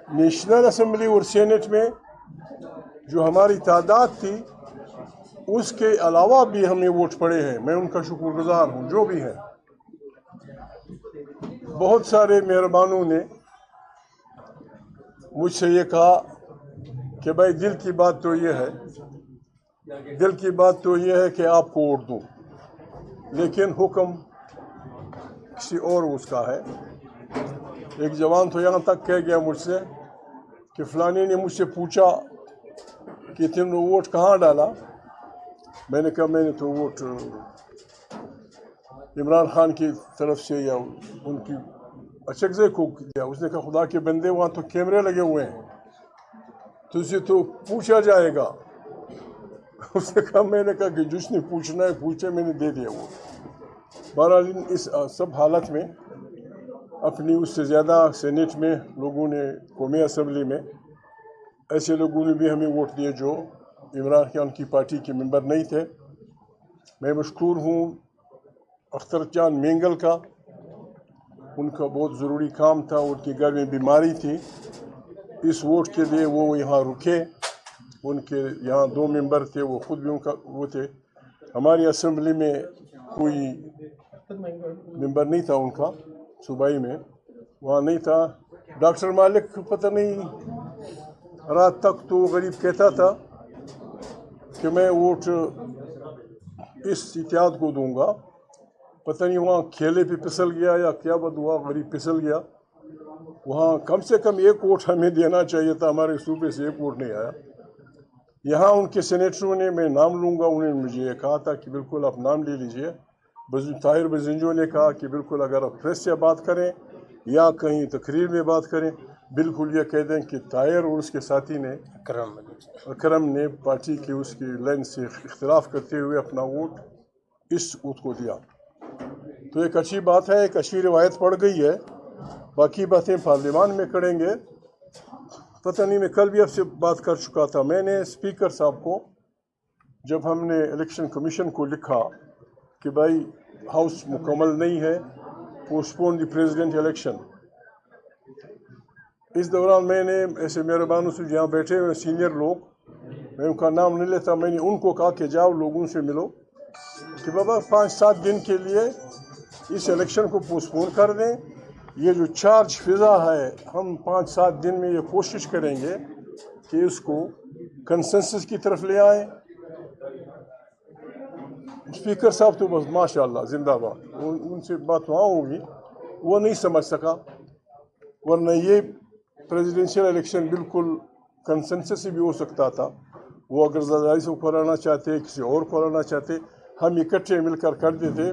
National assembly اور Saint میں جو ہماری تعداد تھی اس کے علاوہ بھی ہمیں ووٹ پڑے ہیں، میں ان کا شکر گزار ہوں جو بھی ہیں۔ بہت سارے مہربانوں نے مجھ سے یہ کہا کہ بھائی دل کی بات تو یہ ہے کہ آپ کو ووٹ دوں، لیکن حکم کسی اور اس کا ہے۔ ایک جوان تو یہاں تک کہہ گیا مجھ سے کہ فلانے نے مجھ سے پوچھا کہ تم نے ووٹ کہاں ڈالا؟ میں نے کہا میں نے تو ووٹ عمران خان کی طرف سے یا ان کی اچکزے کو دیا۔ اس نے کہا خدا کے بندے وہاں تو کیمرے لگے ہوئے ہیں، تجھے تو پوچھا جائے گا۔ اس نے کہا کہ جس نے پوچھنا ہے پوچھے، میں نے دے دیا وہ۔ بہرحال اس سب حالت میں اپنی اس سے زیادہ سینٹ میں لوگوں نے، قومی اسمبلی میں ایسے لوگوں نے بھی ہمیں ووٹ دیے جو عمران خان کی پارٹی کے ممبر نہیں تھے۔ میں مشکور ہوں اختر جان مینگل کا، ان کا بہت ضروری کام تھا، ان کے گھر میں بیماری تھی، اس ووٹ کے لیے وہ یہاں رکے۔ ان کے یہاں 2 ممبر تھے، وہ خود بھی ان کا وہ تھے۔ ہماری اسمبلی میں کوئی ممبر نہیں تھا ان کا، صوبائی میں وہاں نہیں تھا۔ ڈاکٹر مالک پتہ نہیں رات تک تو غریب کہتا تھا کہ میں ووٹ اس اتحاد کو دوں گا، پتہ نہیں وہاں کھیلے پہ پھسل گیا یا کیا بد ہوا، غریب پھسل گیا۔ وہاں کم سے کم 1 ووٹ ہمیں دینا چاہیے تھا، ہمارے صوبے سے 1 ووٹ نہیں آیا۔ یہاں ان کے سینیٹروں نے، میں نام لوں گا، انہوں نے مجھے یہ کہا تھا کہ بالکل آپ نام لے لیجئے۔ طاہر بزنجو نے کہا کہ بالکل اگر آپ پریس سے بات کریں یا کہیں تقریر میں بات کریں، بالکل یہ کہہ دیں کہ طاہر اور اس کے ساتھی نے، اکرم نے پارٹی کی اس کی لائن سے اختلاف کرتے ہوئے اپنا ووٹ اس ووٹ کو دیا۔ تو ایک اچھی بات ہے، ایک اچھی روایت پڑ گئی ہے۔ باقی باتیں پارلیمان میں کریں گے۔ پتہ نہیں، میں کل بھی آپ سے بات کر چکا تھا، میں نے اسپیکر صاحب کو جب ہم نے الیکشن کمیشن کو لکھا کہ بھائی ہاؤس مکمل نہیں ہے، postpone the president election, اس دوران میں نے ایسے مہربانوں سے جہاں بیٹھے ہوئے سینئر لوگ، میں ان کا نام نہیں لیتا، میں نے ان کو کہا کہ جاؤ لوگوں سے ملو کہ بابا 5-7 دن کے لیے اس الیکشن کو پوسٹ پون کر دیں۔ یہ جو چارج فضا ہے، ہم 5-7 دن میں یہ کوشش کریں گے کہ اس کو کنسنسس کی طرف لے آئیں۔ اسپیکر صاحب تو بس ماشاء اللہ زندہ باد، ان سے بات وہاں ہوگی، وہ نہیں سمجھ سکا، ورنہ یہ پریزیڈنشیل الیکشن بالکل کنسنسس سے بھی ہو سکتا تھا۔ وہ اگر زرداری سے کرانا چاہتے، کسی اور کرانا چاہتے، ہم اکٹھے مل کر دیتے۔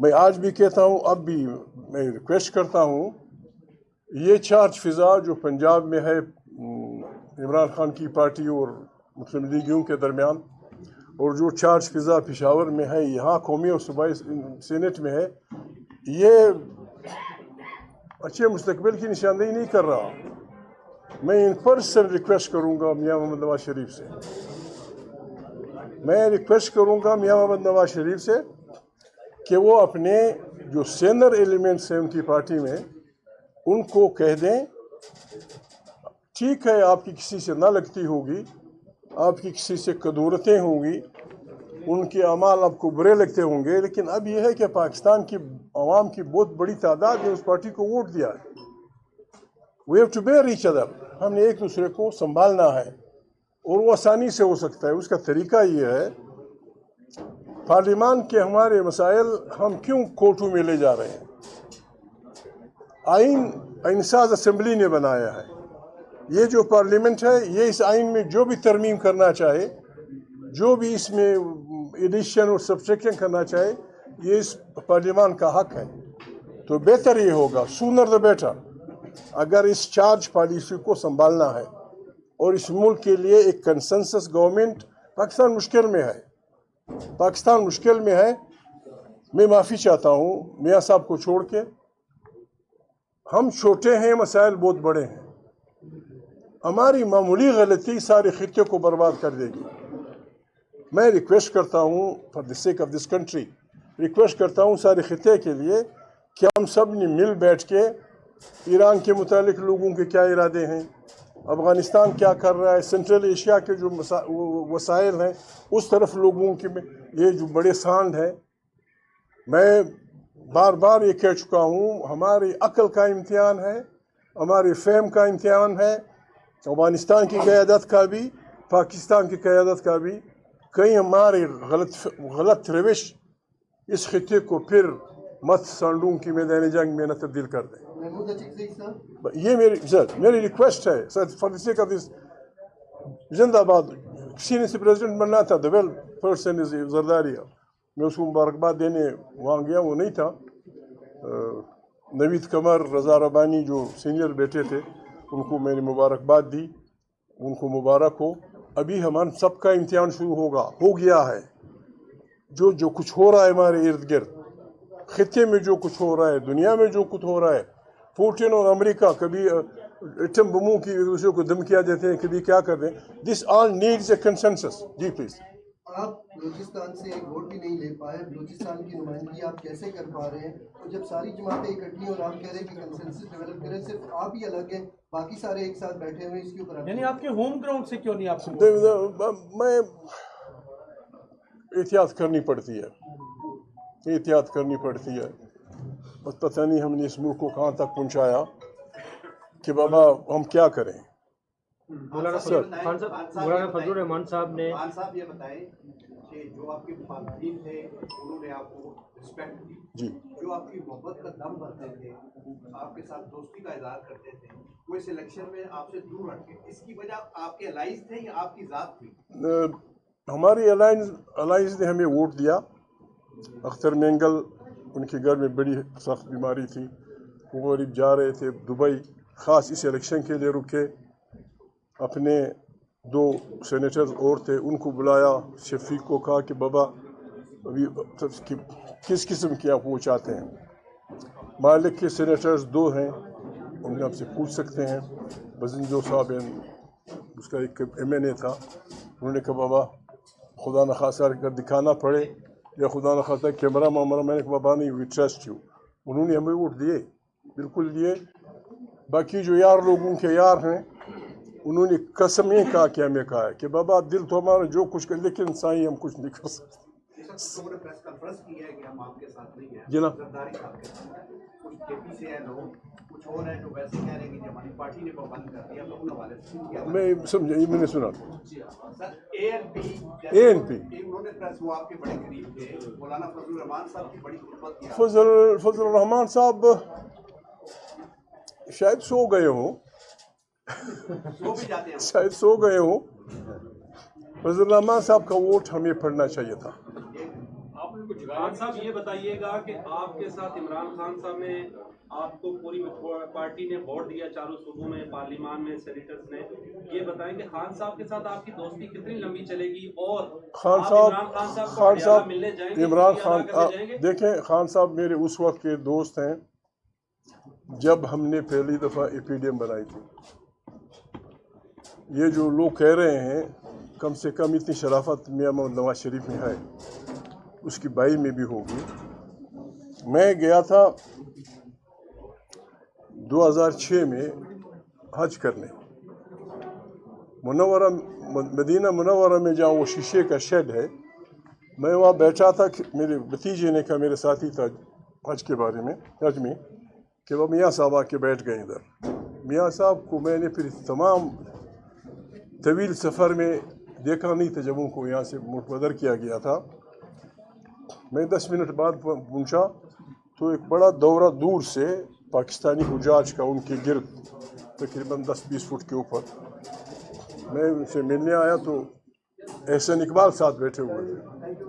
میں آج بھی کہتا ہوں، اب بھی میں ریکویسٹ کرتا ہوں، یہ چارج فضا جو پنجاب میں ہے عمران خان کی پارٹی اور مسلم لیگیوں کے درمیان، اور جو چارج فضا پشاور میں ہے، یہاں قومی اور صوبائی سینٹ میں ہے، یہ اچھے مستقبل کی نشاندہی نہیں کر رہا۔ میں ان پرسن ریکویسٹ کروں گا میاں محمد نواز شریف سے، کہ وہ اپنے جو سینئر ایلیمنٹس ہیں ان کی پارٹی میں، ان کو کہہ دیں ٹھیک ہے آپ کی کسی سے نہ لگتی ہوگی، آپ کی کسی سے کدورتیں ہوں گی، ان کے اعمال آپ کو برے لگتے ہوں گے، لیکن اب یہ ہے کہ پاکستان کی عوام کی بہت بڑی تعداد نے اس پارٹی کو ووٹ دیا ہے۔ We have to bear each other، ہم نے ایک دوسرے کو سنبھالنا ہے، اور وہ آسانی سے ہو سکتا ہے۔ اس کا طریقہ یہ ہے، پارلیمان کے ہمارے مسائل ہم کیوں کورٹوں میں لے جا رہے ہیں؟ آئین ساز اسمبلی نے بنایا ہے، یہ جو پارلیمنٹ ہے، یہ اس آئین میں جو بھی ترمیم کرنا چاہے، جو بھی اس میں ایڈیشن اور سبسٹریکشن کرنا چاہے، یہ اس پارلیمان کا حق ہے۔ تو بہتر یہ ہوگا، سونر دا بیٹر، اگر اس چارج پالیسی کو سنبھالنا ہے اور اس ملک کے لیے ایک کنسنسس گورنمنٹ۔ پاکستان مشکل میں ہے۔ میں معافی چاہتا ہوں میاں صاحب کو چھوڑ کے، ہم چھوٹے ہیں، مسائل بہت بڑے ہیں، ہماری معمولی غلطی سارے خطے کو برباد کر دے گی۔ میں ریکویسٹ کرتا ہوں for the sake of this country, request کرتا ہوں سارے خطے کے لیے کہ ہم سب نے مل بیٹھ کے ایران کے متعلق لوگوں کے کیا ارادے ہیں، افغانستان کیا کر رہا ہے، سینٹرل ایشیا کے جو وسائل ہیں اس طرف لوگوں کے میں یہ جو بڑے سانڈ ہیں. میں بار بار یہ کہہ چکا ہوں، ہماری عقل کا امتحان ہے، ہماری فہم کا امتحان ہے، افغانستان کی قیادت کا بھی، پاکستان کی قیادت کا بھی. کہیں ہماری غلط روش اس خطے کو پھر مت سانڈوں کی میدان جنگ میں نہ تبدیل کر دیں. یہ میری ریکویسٹ ہے سر، for the sake of this. زندہ باد. کسی نے سے پریزیڈنٹ بننا تھا، دا ویل پرسن از زرداری. میں اس کو مبارکباد دینے وہاں گیا، وہ نہیں تھا. نوید قمر، رضا ربانی جو سینئر بیٹے تھے، ان کو میں نے مبارکباد دی. ان کو مبارک ہو. ابھی ہمارا سب کا امتحان شروع ہو گیا ہے. جو کچھ ہو رہا ہے ہمارے ارد گرد، خطے میں جو کچھ ہو رہا ہے، دنیا میں جو کچھ ہو رہا ہے، پوٹن اور امریکہ کبھی ایٹم بموں کی ایک دوسرے کو دھمکیاں دیتے ہیں، کبھی کیا کر رہے ہیں. This all needs a consensus. جی پلیز. آپ بلوچستان سے ایک ووٹ بھی نہیں لے پائے، بلوچستان کی نمائندگی آپ کیسے کر پا رہے ہیں؟ اور جب ساری جماعتیں اکٹھی اور آپ کہہ رہے ہیں کہ کنسنسس ڈیولپ کریں، صرف آپ ہی الگ ہیں، باقی سارے ایک ساتھ بیٹھے ہوئے، اس کے اوپر یعنی آپ کے ہوم گراؤنڈ سے کیوں نہیں آپ میں احتیاط کرنی پڑتی ہے، احتیاط کرنی پڑتی ہے. بس پتہ نہیں ہم نے اس ملک کو کہاں تک پہنچایا کہ بابا ہم کیا کریں. مولانا فضل الرحمان صاحب نے یہ بتائیں کہ جو آپ کے مخالفین تھے انہوں نے آپ کو رسپیکٹ دی، جی، جو آپ کی محبت کا دم بھرتے تھے، آپ کے ساتھ دوستی کا اظہار کرتے تھے، وہ اس الیکشن میں آپ سے دور ہٹ گئے. اس کی وجہ آپ کے الائز تھے یا آپ کی ذات تھی؟ ہماری الائنس نے ہمیں ووٹ دیا. اختر مینگل، ان کے گھر میں بڑی سخت بیماری تھی، وہ غریب جا رہے تھے دبئی، خاص اس الیکشن کے لیے رکے. اپنے 2 سینیٹرز اور تھے، ان کو بلایا. شفیق کو کہا کہ بابا ابھی کس قسم کی آپ وہ چاہتے ہیں. مالک کے سینیٹرز 2 ہیں، ان آپ سے پوچھ سکتے ہیں. بزنجو صاحب ہیں، اس کا ایک MNA تھا. انہوں نے کہا بابا خدا نخواستہ اگر دکھانا پڑے یا خدا نخواستہ کیمرہ معاملہ، میں نے کہا بابا نہیں، وی ٹرسٹ یو. انہوں نے ہمیں ووٹ دیے، بالکل دیے. باقی جو یار لوگوں کے یار ہیں، انہوں نے قسم یہ کہا کہ ہمیں کہا ہے کہ بابا دل تو ہمارا جو کچھ کر، لیکن سائیں ہم کچھ نہیں کر سکتے. پریس کانفرنس کی ہے کہ ہم آپ کے ساتھ نہیں ہیں، جناب زرداری صاحب کے ساتھ. کچھ KP سے ہیں لوگ، کچھ اور ہیں جو ویسے کہہ رہے ہیں کہ ہماری پارٹی نے پابند کر دیا. تو ان حوالے سے میں سمجھا، یہ میں نے سنا. سر ANP انہوں نے پریس، وہ آپ کے بڑے قریب تھے، مولانا فضل الرحمان صاحب کی بڑی خدمت کیا. فضل الرحمان صاحب شاید سو گئے ہوں، وہ بھی جاتے ہیں. شاید سو گئے ہوں. فضل الرحمان صاحب کا ووٹ ہمیں پڑنا چاہیے تھا. خان صاحب یہ بتائیے گا کہ آپ کے ساتھ عمران خان صاحب نے آپ کو پوری پارٹی نے ووٹ دیا، چاروں صوبوں میں، پارلیمان میں، سینیٹرز نے. یہ بتائیں کہ خان صاحب کے ساتھ آپ کی دوستی کتنی لمبی چلے گی، اور خان صاحب عمران خان، دیکھیں خان صاحب میرے اس وقت کے دوست ہیں جب ہم نے پہلی دفعہ APDM بنائی تھی. یہ جو لوگ کہہ رہے ہیں، کم سے کم اتنی شرافت میاں محمد نواز شریف میں ہے، اس کی بائی میں بھی ہوگی. میں گیا تھا 2006 میں حج کرنے، مدینہ منورہ میں جہاں وہ شیشے کا شیڈ ہے. میں وہاں بیٹھا تھا کہ میرے بھتیجے نے کہا، میرے ساتھی تھا حج کے بارے میں، حج میں، کہ وہ میاں صاحب آ کے بیٹھ گئے ادھر. میاں صاحب کو میں نے پھر تمام طویل سفر میں دیکھا نہیں تھا جب ان کو یہاں سے منتظر کیا گیا تھا. میں 10 منٹ بعد پہنچا تو ایک بڑا دورہ دور سے پاکستانی حجاج کا ان کے گرد تقریباً 10-20 فٹ کے اوپر. میں ان سے ملنے آیا تو احسن اقبال ساتھ بیٹھے ہوئے تھے.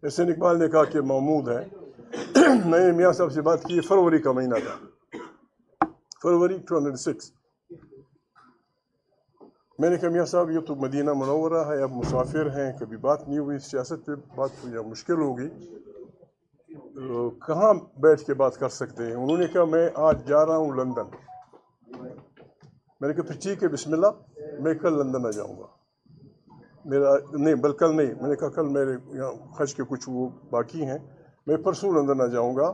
احسن اقبال نے کہا کہ محمود ہے. میں نے میاں صاحب سے بات کی، فروری کا مہینہ تھا، فروری 2006. میں نے کہا میاں صاحب یہ تو مدینہ منورہ ہے، اب مسافر ہیں، کبھی بات نہیں ہوئی، سیاست پہ بات ہوئی، مشکل ہوگی، کہاں بیٹھ کے بات کر سکتے ہیں. انہوں نے کہا میں آج جا رہا ہوں لندن. میں نے کہا پھر ٹھیک ہے، بسم اللہ، میں کل لندن آ جاؤں گا. میرا نہیں، بلکہ کل نہیں، میں نے کہا کل میرے یہاں حج کے کچھ وہ باقی ہیں، میں پرسوں لندن آ جاؤں گا.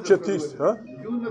36